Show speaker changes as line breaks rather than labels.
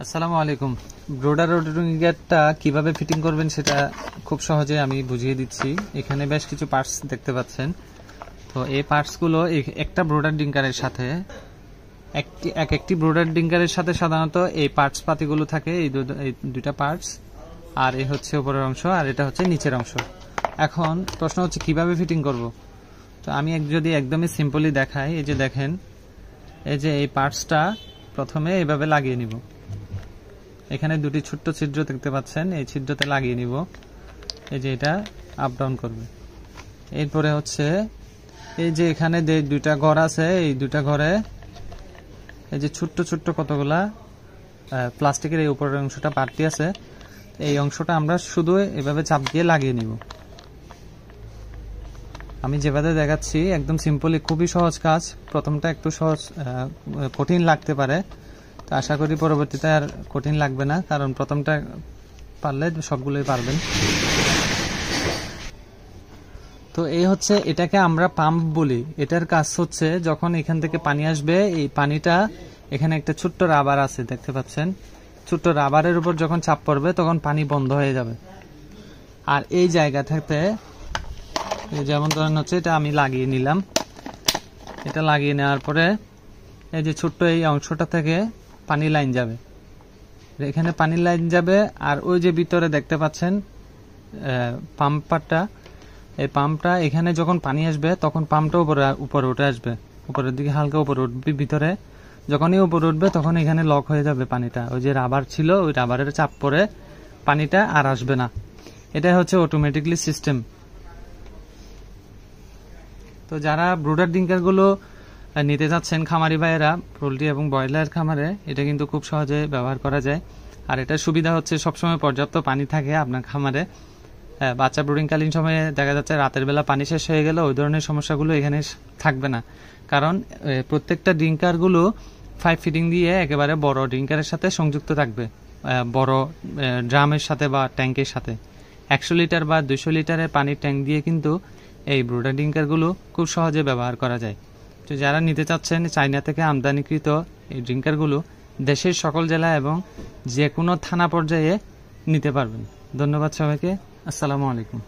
আসসালামু আলাইকুম। Brooder rotating গিয়ারটা কিভাবে ফিটিং করবেন সেটা খুব সহজে আমি বুঝিয়ে দিচ্ছি। এখানে বেশ কিছু পার্টস দেখতে পাচ্ছেন। তো এই পার্টসগুলো একটা ব্রোডার ডিঙ্কারের সাথে একটি ব্রোডার ডিঙ্কারের সাথে সাধারণত এই পার্টস পাতিগুলো থাকে, এই দুইটা পার্টস, আর এই হচ্ছে উপরের অংশ আর এটা হচ্ছে নিচের অংশ। এখন প্রশ্ন হচ্ছে কিভাবে ফিটিং করব। তো আমি যদি একদমই সিম্পলি দেখাই, এই যে দেখেন, এই যে এই পার্টসটা প্রথমে এইভাবে লাগিয়ে নিব। এখানে দুটি ছোট্ট ছিদ্র দেখতে পাচ্ছেন, এই ছিদ্রতে লাগিয়ে নিব। এই যে এটা আপ ডাউন করবে। এরপরে হচ্ছে এই যে এখানে দুইটা ঘর আছে, এই দুইটা ঘরে এই যে ছোট্ট ছোট্ট কতগুলা প্লাস্টিকের এই উপরের অংশটা পার্টি আছে, এই অংশটা আমরা শুধু এভাবে চাপ দিয়ে লাগিয়ে নিব। আমি যেভাবে দেখাচ্ছি একদম সিম্পলি, খুবই সহজ কাজ। প্রথমটা একটু সহজ কঠিন লাগতে পারে, তো আশা করি পরবর্তীতে আর কঠিন লাগবে না, কারণ প্রথমটা পারলে সবগুলোই পারবেন। তো এই হচ্ছে, এটাকে আমরা পাম্প বলি। এটার কাজ হচ্ছে যখন এখান থেকে পানি আসবে, এই পানিটা এখানে একটা ছোট্ট রাবার আছে দেখতে পাচ্ছেন, ছোট্ট রাবারের উপর যখন চাপ পড়বে তখন পানি বন্ধ হয়ে যাবে। আর এই জায়গা থেকে যেমন ধরেন হচ্ছে এটা আমি লাগিয়ে নিলাম। এটা লাগিয়ে নেওয়ার পরে এই যে ছোট্ট এই অংশটা থেকে পানি লাইন যাবে, এখানে পানি লাইন যাবে। আর ওই যে ভিতরে দেখতে পাচ্ছেন পাম্পটা, এই পাম্পটা এখানে যখন পানি আসবে তখন পাম্পটা উপরে উঠে আসবে, উপরের দিকে হালকা উপরে উঠবে ভিতরে। যখনই উপরে উঠবে তখন এখানে লক হয়ে যাবে পানিটা, ওই যে রাবার ছিল ওই রাবারের চাপ পরে পানিটা আর আসবে না। এটা হচ্ছে অটোমেটিকলি সিস্টেম। তো যারা ব্রুডার ডিঙ্কারগুলো নিতে যাচ্ছেন খামারি ভাইয়েরা, পোলট্রি এবং ব্রয়লার খামারে, এটা কিন্তু খুব সহজে ব্যবহার করা যায়। আর এটার সুবিধা হচ্ছে সবসময় পর্যাপ্ত পানি থাকে আপনার খামারে। বাচ্চা ব্রুডিংকালীন সময়ে দেখা যাচ্ছে রাতের বেলা পানি শেষ হয়ে গেলে ওই ধরনের সমস্যাগুলো এখানে থাকবে না, কারণ প্রত্যেকটা ডিঙ্কারগুলো 5 ফিটিং দিয়ে একেবারে বড় ডিঙ্কারের সাথে সংযুক্ত থাকবে, বড় ড্রামের সাথে বা ট্যাঙ্কের সাথে। 100 লিটার বা 200 লিটারের পানির ট্যাঙ্ক দিয়ে কিন্তু এই ব্রুডার ডিঙ্কারগুলো খুব সহজে ব্যবহার করা যায়। তো যারা নিতে চাচ্ছেন চায়না থেকে আমদানিকৃত এই ড্রিঙ্কারগুলো দেশের সকল জেলা এবং যে কোনো থানা পর্যায়ে নিতে পারবেন। ধন্যবাদ সবাইকে। আসসালামু আলাইকুম।